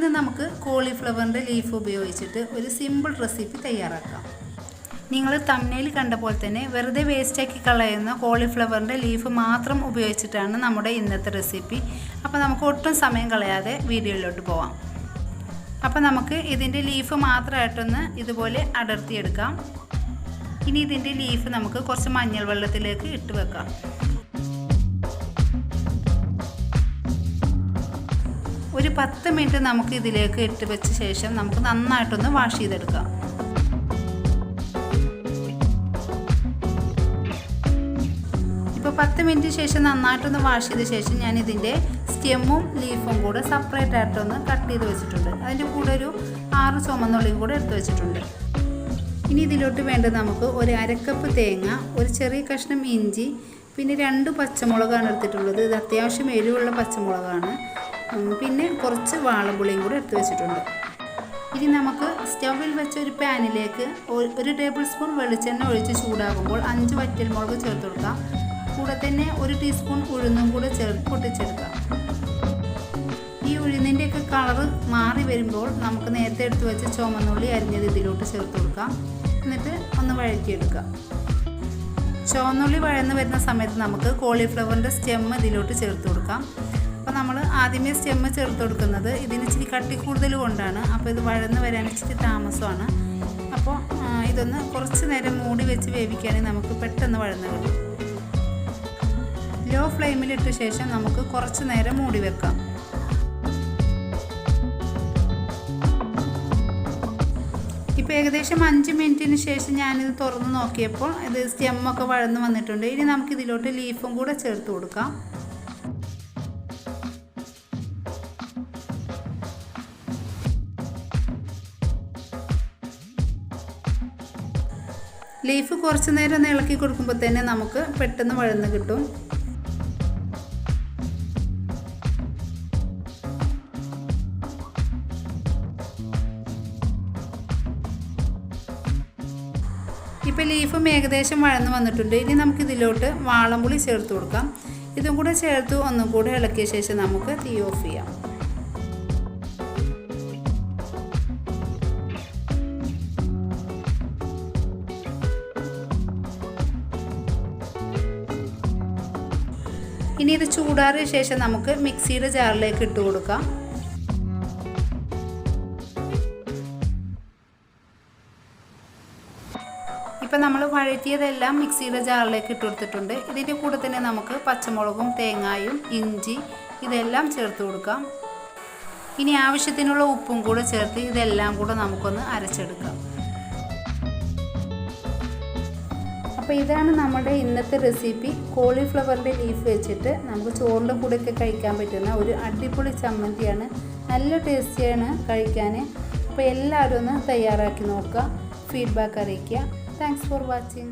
ഇന്ന് നമുക്ക് കോളിഫ്ലവറിൻ്റെ ലീഫ് ഉപയോഗിച്ചിട്ട് ഒരു സിമ്പിൾ റെസിപ്പി തയ്യാറാക്കാം. നിങ്ങൾ തംബ്നെയിൽ കണ്ട പോലെ തന്നെ വെറുതെ വേസ്റ്റാക്കി കളയുന്ന കോളിഫ്ലവറിൻ്റെ ലീഫ് മാത്രം ഉപയോഗിച്ചിട്ടാണ് നമ്മുടെ ഇന്നത്തെ റെസിപ്പി. അപ്പോൾ നമുക്ക് ഒട്ടും സമയം കളയാതെ വീഡിയോയിലോട്ട് പോവാം. അപ്പോൾ നമുക്ക് ഇതിൻ്റെ ലീഫ് മാത്രമായിട്ടൊന്ന് ഇതുപോലെ അടർത്തിയെടുക്കാം. ഇനി ഇതിൻ്റെ ലീഫ് നമുക്ക് കുറച്ച് മഞ്ഞൾ വെള്ളത്തിലേക്ക് ഇട്ട് വെക്കാം. ഒരു 10 മിനിറ്റ് നമുക്ക് ഇതിലേക്ക് ഇട്ട് വെച്ച ശേഷം നമുക്ക് നന്നായിട്ടൊന്ന് വാഷ് ചെയ്തെടുക്കാം. ഇപ്പോൾ 10 മിനിറ്റ് ശേഷം നന്നായിട്ടൊന്ന് വാഷ് ചെയ്ത ശേഷം ഞാൻ ഇതിൻ്റെ സ്റ്റെമ്മും ലീഫും കൂടെ സെപ്പറേറ്റ് ആയിട്ടൊന്ന് കട്ട് ചെയ്ത് വെച്ചിട്ടുണ്ട്. അതിൻ്റെ കൂടെ ഒരു 6 ചുമന്നുള്ളിയും കൂടെ എടുത്ത് വെച്ചിട്ടുണ്ട്. ഇനി ഇതിലോട്ട് വേണ്ടത് നമുക്ക് ഒരു 1/2 കപ്പ് തേങ്ങ, ഒരു ചെറിയ കഷ്ണം ഇഞ്ചി, പിന്നെ 2 പച്ചമുളകാണ് എടുത്തിട്ടുള്ളത്. ഇത് അത്യാവശ്യം എരിവുള്ള പച്ചമുളകാണ്. പിന്നെ കുറച്ച് വാളംപുളിയും കൂടെ എടുത്ത് വെച്ചിട്ടുണ്ട്. ഇനി നമുക്ക് സ്റ്റൗവിൽ വെച്ച ഒരു പാനിലേക്ക് 1 ടേബിൾ സ്പൂൺ വെളിച്ചെണ്ണ ഒഴിച്ച് ചൂടാകുമ്പോൾ 5 വറ്റൽമുളക് ചേർത്ത് കൊടുക്കാം. കൂടെ തന്നെ 1 ടീസ്പൂൺ ഉഴുന്നും കൂടെ ചേർത്ത് പൊട്ടിച്ചെടുക്കാം. ഈ ഉഴുന്നിൻ്റെയൊക്കെ കളറ് മാറി വരുമ്പോൾ നമുക്ക് നേരത്തെ എടുത്ത് വെച്ച ചുവന്നുള്ളി അരിഞ്ഞത് ഇതിലോട്ട് ചേർത്ത് കൊടുക്കാം. എന്നിട്ട് ഒന്ന് വഴറ്റിയെടുക്കാം. ചുവന്നുള്ളി വഴന്ന് വരുന്ന സമയത്ത് നമുക്ക് കോളിഫ്ലവറിൻ്റെ സ്റ്റെം ഇതിലോട്ട് ചേർത്ത് കൊടുക്കാം. അപ്പോൾ നമ്മൾ ആദ്യമേ സ്റ്റെമ്മ് ചേർത്ത് കൊടുക്കുന്നത് ഇതിന് ഇച്ചിരി കട്ടി കൂടുതൽ കൊണ്ടാണ്. അപ്പോൾ ഇത് വഴന്ന് വരാൻ ഇച്ചിരി താമസമാണ്. അപ്പോൾ ഇതൊന്ന് കുറച്ച് നേരം മൂടി വെച്ച് വേവിക്കുകയാണെങ്കിൽ നമുക്ക് പെട്ടെന്ന് വഴന്ന് കിട്ടും. ലോ ഫ്ലെയിമിലിട്ട ശേഷം നമുക്ക് കുറച്ച് നേരം മൂടി വെക്കാം. ഇപ്പോൾ ഏകദേശം 5 മിനിറ്റിന് ശേഷം ഞാനിത് തുറന്ന് നോക്കിയപ്പോൾ ഇത് സ്റ്റെമ്മൊക്കെ വഴന്ന് വന്നിട്ടുണ്ട്. ഇനി നമുക്കിതിലോട്ട് ലീഫും കൂടെ ചേർത്ത് കൊടുക്കാം. ലീഫ് കുറച്ച് നേരം ഒന്ന് ഇളക്കി കൊടുക്കുമ്പോൾ തന്നെ നമുക്ക് പെട്ടെന്ന് വഴന്ന് കിട്ടും. ഇപ്പോൾ ലീഫും ഏകദേശം വഴന്ന് വന്നിട്ടുണ്ട്. ഇനി നമുക്കിതിലോട്ട് വാളംപുളി ചേർത്ത് കൊടുക്കാം. ഇതും കൂടെ ചേർത്ത് ഒന്നും കൂടെ ഇളക്കിയ ശേഷം നമുക്ക് തീ ഓഫ് ചെയ്യാം. ഇനി ഇത് ചൂടാറിയ ശേഷം നമുക്ക് മിക്സിയുടെ ജാറിലേക്ക് ഇട്ട് കൊടുക്കാം. ഇപ്പം നമ്മൾ വഴറ്റിയതെല്ലാം മിക്സിയുടെ ജാറിലേക്ക് ഇട്ട് കൊടുത്തിട്ടുണ്ട്. ഇതിൻ്റെ കൂടെ തന്നെ നമുക്ക് പച്ചമുളകും തേങ്ങായും ഇഞ്ചി ഇതെല്ലാം ചേർത്ത് കൊടുക്കാം. ഇനി ആവശ്യത്തിനുള്ള ഉപ്പും കൂടെ ചേർത്ത് ഇതെല്ലാം കൂടെ നമുക്കൊന്ന് അരച്ചെടുക്കാം. അപ്പോൾ ഇതാണ് നമ്മുടെ ഇന്നത്തെ റെസിപ്പി. കോളിഫ്ലവറിൻ്റെ ലീഫ് വെച്ചിട്ട് നമുക്ക് ചോറിൻ്റെ കൂടെയൊക്കെ കഴിക്കാൻ പറ്റുന്ന ഒരു അടിപൊളി ചമ്മന്തിയാണ്. നല്ല ടേസ്റ്റിയാണ് കഴിക്കാൻ. അപ്പോൾ എല്ലാവരും ഒന്ന് തയ്യാറാക്കി നോക്കുക. ഫീഡ്ബാക്ക് അറിയിക്കുക. Thanks for watching.